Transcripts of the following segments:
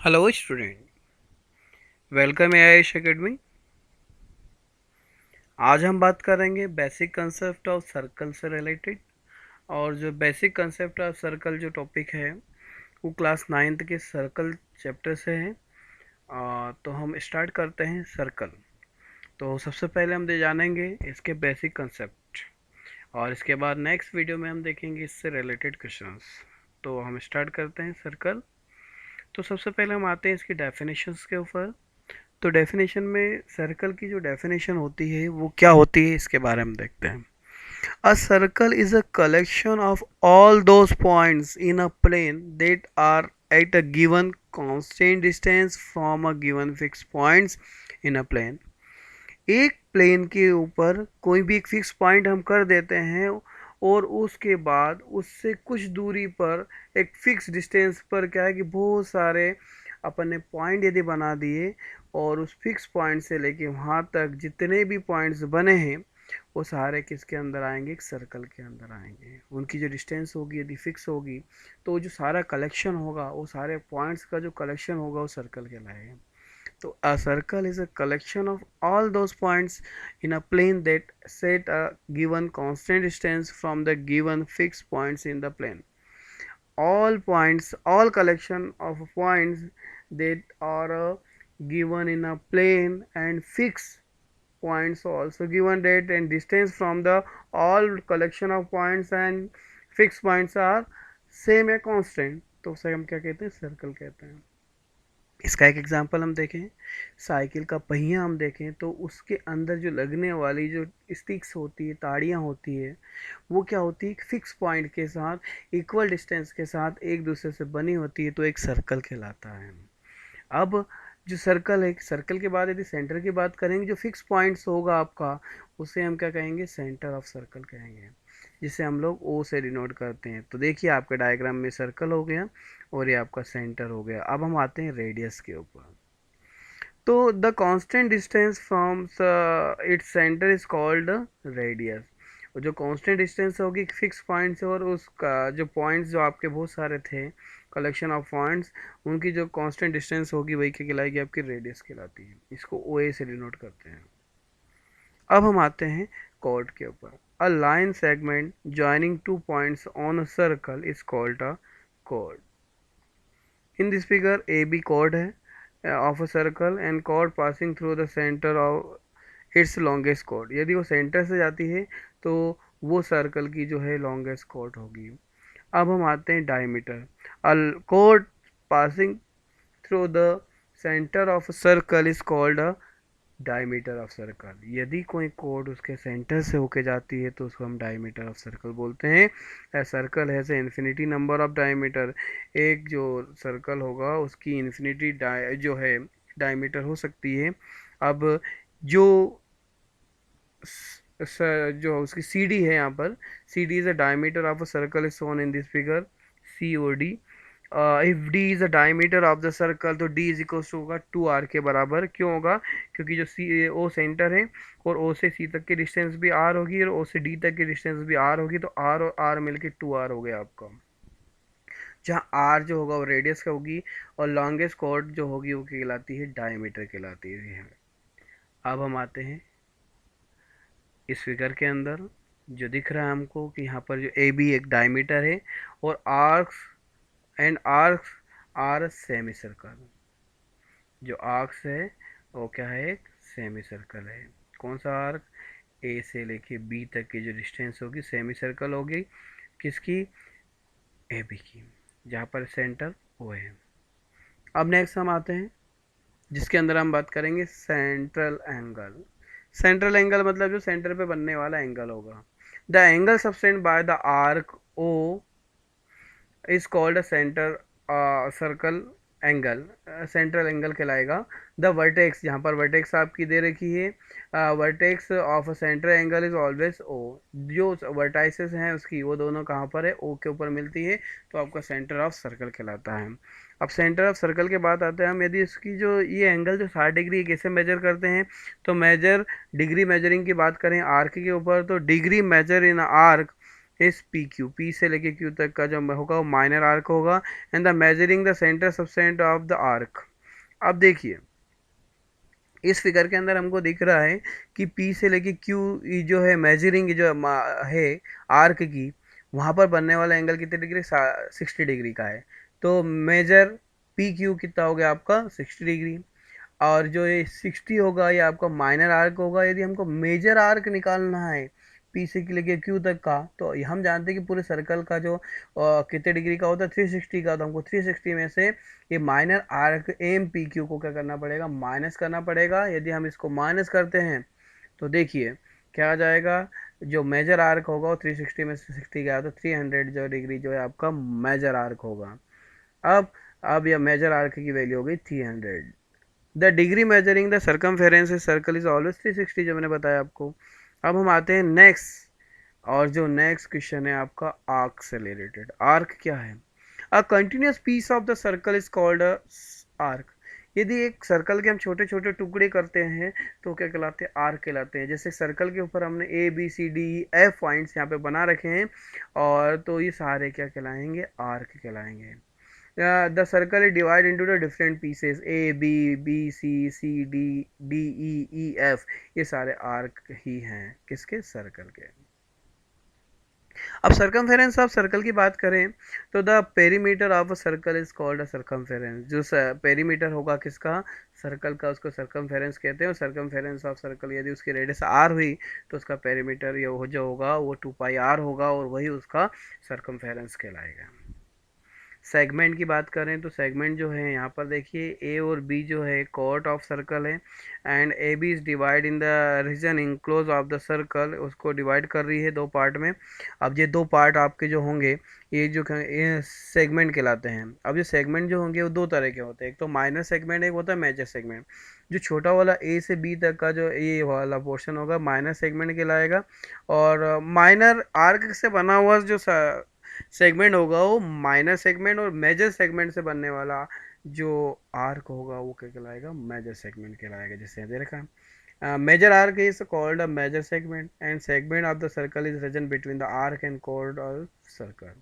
Hello student, welcome AIS academy. आज हम बात करेंगे बेसिक कंसेप्ट ऑफ सर्कल से रिलेटेड। और जो बेसिक कंसेप्ट ऑफ सर्कल जो टॉपिक है वो क्लास 9th के सर्कल चैप्टर से है। तो हम स्टार्ट करते हैं सर्कल। तो सबसे पहले हम जानेंगे इसके बेसिक कंसेप्ट, और इसके बाद नेक्स्ट वीडियो में हम देखेंगे इससे रिलेटेड क्वेश्चंस। तो हम स्टार्ट करते हैं सर्कल। तो सबसे पहले हम आते हैं इसकी डेफिनेशंस के ऊपर। तो डेफिनेशन में सर्कल की जो डेफिनेशन होती है वो क्या होती है इसके बारे में देखते हैं। A circle is a collection of all those points in a plane that are at a given constant distance from a given fix points in a plane. एक प्लेन के ऊपर कोई भी एक फिक्स पॉइंट हम कर देते हैं, और उसके बाद उससे कुछ दूरी पर एक फिक्स डिस्टेंस पर क्या है कि बहुत सारे अपन ने पॉइंट यदि बना दिए, और उस फिक्स पॉइंट से लेके वहाँ तक जितने भी पॉइंट्स बने हैं वो सारे किसके अंदर आएंगे, एक सर्कल के अंदर आएंगे। उनकी जो डिस्टेंस होगी यदि फिक्स होगी तो जो सारा कलेक्शन होगा, वो सारे पॉइंट्स का जो कलेक्शन होगा वो सर्कल कहलाएगा। So a circle is a collection of all those points in a plane that set a given constant distance from the given fixed points in the plane. All points, all collection of points that are given in a plane and fixed points also given date and distance from the all collection of points and fixed points are same a constant. तो उसे हम क्या कहते हैं, circle कहते हैं। इसका एक एग्जांपल हम देखें, साइकिल का पहिया हम देखें तो उसके अंदर जो लगने वाली जो स्टिक्स होती है, ताड़ियाँ होती है, वो क्या होती है, एक फिक्स पॉइंट के साथ इक्वल डिस्टेंस के साथ एक दूसरे से बनी होती है, तो एक सर्कल कहलाता है। अब जो सर्कल है, सर्कल के बाद यदि सेंटर की बात करेंगे, जो फिक्स पॉइंट्स होगा आपका उसे हम क्या कहेंगे, सेंटर ऑफ सर्कल कहेंगे, जिसे हम लोग ओ से डिनोट करते हैं। तो देखिए आपके डायग्राम में सर्कल हो गया और ये आपका सेंटर हो गया। अब हम आते हैं रेडियस के ऊपर। तो the constant distance from its centre is called radius. और जो कांस्टेंट डिस्टेंस होगी फिक्स पॉइंट से, और उसका जो पॉइंट्स जो आपके बहुत सारे थे, कलेक्शन ऑफ पॉइंट्स, उनकी जो कांस्टेंट डिस्टेंस होगी वही क्या कहलाएगी, आपकी रेडियस कहलाती है। इसको ओ ए से डिनोट करते हैं। अब हम आते हैं कॉर्ड के ऊपर। A line segment joining two points on a circle is called a chord. In this figure A B chord है of a circle and chord passing through the centre of its longest chord. यदि वो centre से जाती है तो वो circle की जो है लॉन्गेस्ट कॉर्ड होगी। अब हम आते हैं diameter. A cord passing through the centre of a circle is called a diameter of circle. यदि कोई कोड उसके सेंटर से होके जाती है तो उसको हम डायमीटर ऑफ सर्कल बोलते हैं। A circle has a infinity number of diameter. एक जो सर्कल होगा उसकी इन्फिनिटी जो है डायमीटर हो सकती है। अब जो जो उसकी सी डी है, यहाँ पर C D is a diameter of a circle is shown in this figure, C O D. If D is the diameter of the circle तो डी इज इक्वल टू होगा 2r के बराबर। क्यों होगा, क्योंकि जो सी ओ सेंटर है और ओ से सी तक की डिस्टेंस भी r होगी और ओ से डी तक की डिस्टेंस भी r होगी, तो r और r मिलके 2r हो गया आपका। जहाँ r जो होगा वो रेडियस का होगी, और लॉन्गेस्ट कॉर्ड जो होगी वो कहलाती है डायमीटर कहलाती है। अब हम आते हैं इस फिगर के अंदर। जो दिख रहा है हमको कि यहाँ पर जो ए बी एक डायमीटर है, और arcs and arcs are semicircle. जो आर्क्स है वो क्या है, एक सेमी सर्कल है। कौन सा आर्क, ए से लेके बी तक की जो डिस्टेंस होगी सेमी सर्कल होगी, किसकी, ए बी की, जहाँ पर सेंटर ओ है। अब नेक्स्ट हम आते हैं जिसके अंदर हम बात करेंगे सेंट्रल एंगल। सेंट्रल एंगल मतलब जो सेंटर पे बनने वाला एंगल होगा। The angle subtended by the arc O is called a centre circle angle, central angle कहलाएगा। द वर्टेक्स, जहाँ पर वर्टेक्स आपकी दे रखी है, vertex of a centre angle is always O. जो वर्टाइसेस हैं उसकी वो दोनों कहाँ पर है, ओ के ऊपर मिलती है, तो आपका सेंटर ऑफ सर्कल कहलाता है। अब सेंटर ऑफ सर्कल के बाद आते हैं हम, यदि इसकी जो ये एंगल जो 60 डिग्री कैसे मेजर करते हैं, तो मेजर डिग्री मेजरिंग की बात करें आर्क के ऊपर, तो degree measure in arc is P Q, P से लेके क्यू तक का जो होगा वो माइनर आर्क होगा, and the measuring the centre सबसेंट ऑफ द आर्क। अब देखिए इस फिगर के अंदर हमको दिख रहा है कि P से लेके Q जो है मेजरिंग जो है आर्क की, वहाँ पर बनने वाला एंगल कितने डिग्री, 60 डिग्री का है। तो मेजर PQ कितना हो गया आपका 60 डिग्री, और जो ये 60 होगा ये आपका माइनर आर्क होगा। यदि हमको मेजर आर्क निकालना है पी से लेके क्यू तक का, तो ये हम जानते हैं कि पूरे सर्कल का जो कितने डिग्री का होता है 360 का, तो हमको 360 में से ये minor arc M P Q को क्या करना पड़ेगा, माइनस करना पड़ेगा। यदि हम इसको माइनस करते हैं तो देखिए क्या आ जाएगा, जो मेजर आर्क होगा वो 360 में से 60 गया तो 300 जो डिग्री जो है आपका मेजर आर्क होगा। अब अब यह मेजर आर्क की वैल्यू हो गई 300। The degree measuring the circumference circle is always 360, जो मैंने बताया आपको। अब हम आते हैं नेक्स्ट, और जो नेक्स्ट क्वेश्चन है आपका आर्क से रिलेटेड। आर्क क्या है? A continuous piece of the circle is called a arc. यदि एक सर्कल के हम छोटे छोटे टुकड़े करते हैं तो क्या कहलाते हैं, आर्क कहलाते हैं। जैसे सर्कल के ऊपर हमने A B C D F points यहाँ पे बना रखे हैं, और तो ये सारे क्या कहलाएंगे, आर्क कहलाएंगे। The circle is divided into the different pieces A, B, B, C, C, D, D, E, E, F। ये सारे आर्क ही हैं किसके, सर्कल के। अब सर्कमफेरेंस ऑफ सर्कल की बात करें तो the perimeter of a circle is called a circumference. जो पेरीमीटर होगा किसका, सर्कल का, उसको सर्कमफेरेंस कहते हैं। और सर्कमफेरेंस ऑफ सर्कल यदि उसकी रेडियस आर हुई तो उसका पेरीमीटर ये जो होगा वो 2πr होगा, और वही उसका सर्कमफेरेंस कहलाएगा। सेगमेंट की बात करें तो सेगमेंट जो है यहाँ पर देखिए ए और बी जो है कॉर्ड ऑफ सर्कल है, and A B is divide in the region enclose of the circle, उसको डिवाइड कर रही है दो पार्ट में। अब ये दो पार्ट आपके जो होंगे ये जो ये सेगमेंट कहलाते हैं। अब ये सेगमेंट जो होंगे वो दो तरह के होते हैं, एक तो माइनर सेगमेंट, एक होता है मेजर सेगमेंट। जो छोटा वाला ए से बी तक का जो ये वाला पोर्शन होगा माइनर सेगमेंट कहलाएगा, और माइनर आर्क से बना हुआ जो सेगमेंट होगा वो माइनर सेगमेंट, और मेजर सेगमेंट से बनने वाला जो आर्क होगा वो क्या कहलाएगा, मेजर सेगमेंट कहलाएगा। जैसे दे रखा है major arc is called a major segment, and segment of the circle is region between the arc and chord of circle.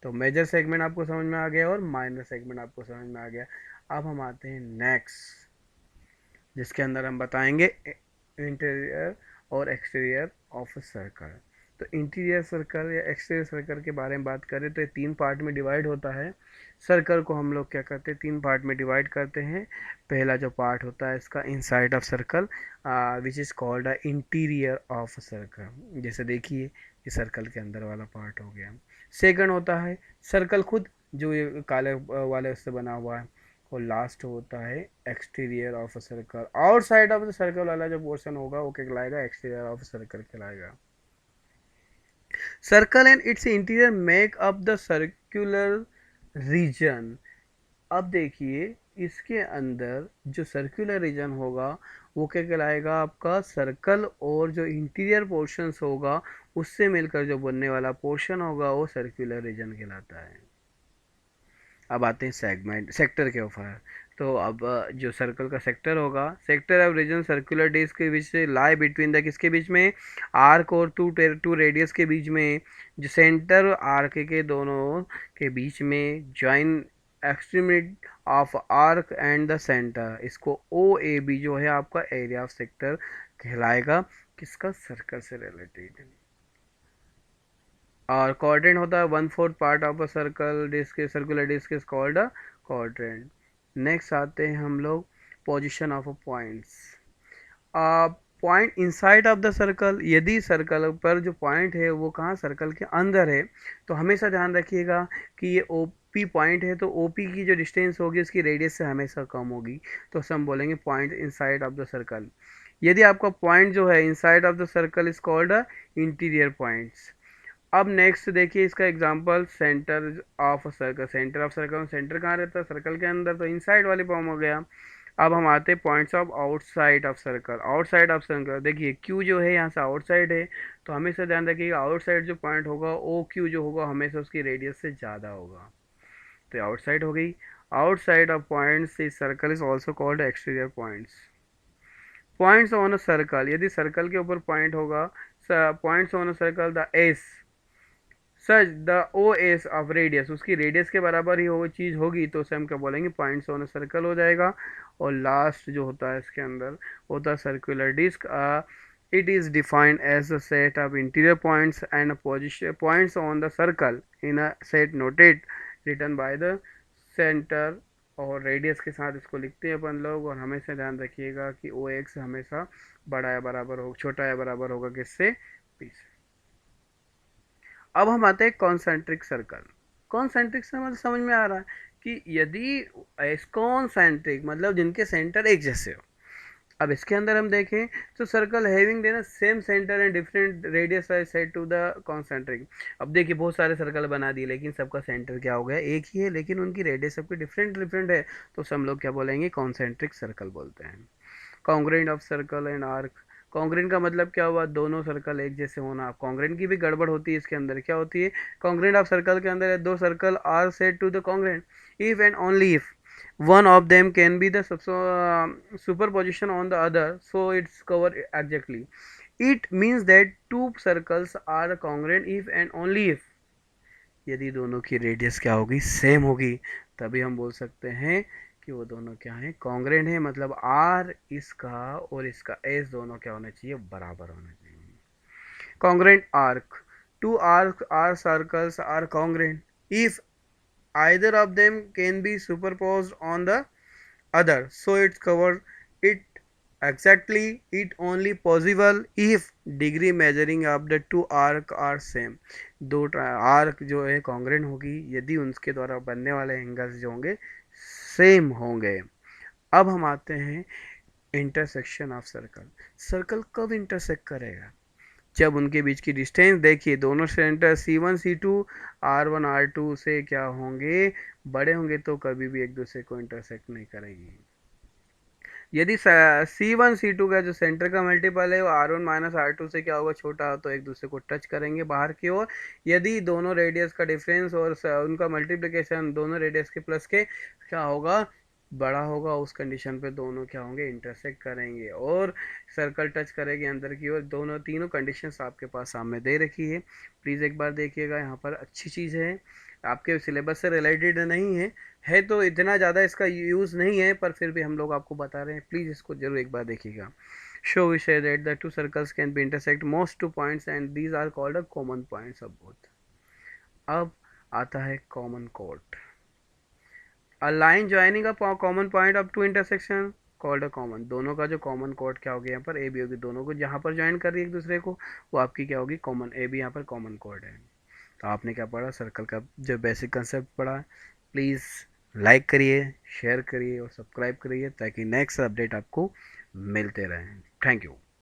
तो मेजर सेगमेंट आपको समझ में आ गया और माइनर सेगमेंट आपको समझ में आ गया। अब हम आते हैं नेक्स्ट, जिसके अंदर हम बताएंगे इंटीरियर और एक्सटीरियर ऑफ अ सर्कल। तो इंटीरियर सर्कल या एक्सटीरियर सर्कल के बारे में बात करें तो ये तीन पार्ट में डिवाइड होता है। सर्कल को हम लोग क्या करते हैं, तीन पार्ट में डिवाइड करते हैं। पहला जो पार्ट होता है इसका inside of circle, which is called a interior of circle. जैसे देखिए ये सर्कल के अंदर वाला पार्ट हो गया। सेकंड होता है सर्कल खुद, जो ये काले वाले उससे बना हुआ है। और लास्ट होता है exterior of a circle, outside of the circle वाला जो पोर्शन होगा वो क्या कहलाएगा, एक्सटीरियर ऑफ सर्कल कहलाएगा। Circle and it's interior make up the circular region. अब देखिए इसके अंदर जो सर्कुलर रीजन होगा वो क्या कहलाएगा आपका, सर्कल, और जो इंटीरियर पोर्शंस होगा उससे मिलकर जो बनने वाला पोर्शन होगा वो सर्कुलर रीजन कहलाता है। अब आते हैं सेगमेंट सेक्टर के ऊपर। तो अब जो सर्कल का सेक्टर होगा, sector of region circular disc के बीच से लाई बिटवीन द किसके बीच में, आर्क और टू रेडियस के बीच में, जो सेंटर आर्क के दोनों के बीच में join extremity of arc and the centre, इसको ओ ए बी जो है आपका एरिया ऑफ सेक्टर कहलाएगा, किसका, सर्कल से रिलेटेड। और क्वाड्रेंट होता है 1/4 part of a circle disc, circular disc is called a quadrant. Next आते हैं हम लोग position of a points. Point inside of the circle, यदि सर्कल पर जो पॉइंट है वो कहाँ, सर्कल के अंदर है, तो हमेशा ध्यान रखिएगा कि ये ओ पी पॉइंट है तो ओ पी की जो डिस्टेंस होगी उसकी रेडियस से हमेशा कम होगी, तो हम बोलेंगे point inside of the circle. यदि आपका पॉइंट जो है inside of the circle is called a interior points. अब नेक्स्ट देखिए इसका example, centre of circle. Centre of circle, centre कहाँ रहता है, सर्कल के अंदर, तो इनसाइड वाली फॉर्म हो गया। अब हम आते हैं points of outside of circle. Outside of circle देखिए क्यू जो है यहाँ से आउटसाइड है, तो हमेशा ध्यान रखिएगा आउटसाइड जो पॉइंट होगा ओ क्यू जो होगा हमेशा उसकी रेडियस से ज़्यादा होगा। तो आउटसाइड हो गई। आउटसाइड ऑफ पॉइंट्स इस circle is also called exterior points. Points on a circle, यदि सर्कल के ऊपर पॉइंट होगा, points on a circle the S, such the O S of radius, उसकी रेडियस के बराबर ही वो चीज़ होगी तो उसे हम क्या बोलेंगे, पॉइंट्स ऑन सर्कल हो जाएगा। और लास्ट जो होता है इसके अंदर होता है circular disc. It is defined as a set of interior points and position points on the circle in a set noted written by the center. और रेडियस के साथ इसको लिखते हैं अपन लोग। और हमेशा ध्यान रखिएगा कि ओ एक्स हमेशा बड़ा या बराबर हो, छोटा या बराबर होगा किससे, पी से। अब हम आते हैं कॉन्सेंट्रिक सर्कल। कॉन्सेंट्रिक से मतलब समझ में आ रहा है कि यदि कॉन्सेंट्रिक मतलब जिनके सेंटर एक जैसे हो। अब इसके अंदर हम देखें तो सर्कल हैविंग देना same center and different radius are set to the concentric. अब देखिए बहुत सारे सर्कल बना दिए लेकिन सबका सेंटर क्या हो गया, एक ही है, लेकिन उनकी रेडियस सबकी डिफरेंट डिफरेंट है, तो सब लोग क्या बोलेंगे, कॉन्सेंट्रिक सर्कल बोलते हैं। Congruent of circle and arc. Congruent का मतलब क्या हुआ, दोनों सर्कल एक जैसे होना। कॉन्ग्रेंट की भी गड़बड़ होती है, इसके अंदर क्या होती है, कॉन्ग्रेंट ऑफ सर्कल के अंदर दो circle are set to the congruent if and only if one of them can be the superposition on the other, so it's covered exactly. It means that two circles are congruent if and only if, यदि दोनों की radius क्या होगी, same होगी, तभी हम बोल सकते हैं कि वो दोनों क्या हैं, कॉन्ग्रेंट है। मतलब आर इसका और इसका एस दोनों क्या होना चाहिए, बराबर होना चाहिए। Congruent arc, two arc are circles are congruent if either of them can be superposed on the other, so it's covered it exactly. It only possible if degree measuring of the two arc are same। दो arc जो है congruent होगी यदि उनके द्वारा बनने वाले angles जो होंगे सेम होंगे। अब हम आते हैं इंटरसेक्शन ऑफ सर्कल। सर्कल कब इंटरसेक्ट करेगा, जब उनके बीच की डिस्टेंस देखिए, दोनों centre C1 C2 R1 R2 से क्या होंगे, बड़े होंगे, तो कभी भी एक दूसरे को इंटरसेक्ट नहीं करेगी। यदि C1 C2 का जो सेंटर का मल्टीपल है वो R1 माइनस R2 से क्या होगा, छोटा हो, तो एक दूसरे को टच करेंगे बाहर की ओर। यदि दोनों रेडियस का डिफरेंस और उनका मल्टीप्लिकेशन दोनों रेडियस के प्लस के क्या होगा, बड़ा होगा, उस कंडीशन पे दोनों क्या होंगे, इंटरसेक्ट करेंगे और सर्कल टच करेंगे अंदर की ओर। दोनों तीनों कंडीशंस आपके पास सामने दे रखी है, प्लीज़ एक बार देखिएगा। यहाँ पर अच्छी चीज़ है, आपके सिलेबस से रिलेटेड नहीं है तो इतना ज़्यादा इसका यूज़ नहीं है, पर फिर भी हम लोग आपको बता रहे हैं, प्लीज़ इसको जरूर एक बार देखिएगा। Show we say that the two circles can be intersect most two points and these are called a common points of both. अब आता है कॉमन कोड। A line joining a common point of two intersection called a common. दोनों का जो common code क्या हो गया, यहाँ पर ए बी होगी, दोनों को जहाँ पर ज्वाइन कर रही है एक दूसरे को वो आपकी क्या होगी, कॉमन। ए बी यहाँ पर कॉमन कोड है। तो आपने क्या पढ़ा, सर्कल का जो बेसिक कंसेप्ट पढ़ा। प्लीज़ लाइक करिए, शेयर करिए और सब्सक्राइब करिए ताकि नेक्स्ट अपडेट आपको मिलते रहें। Thank you.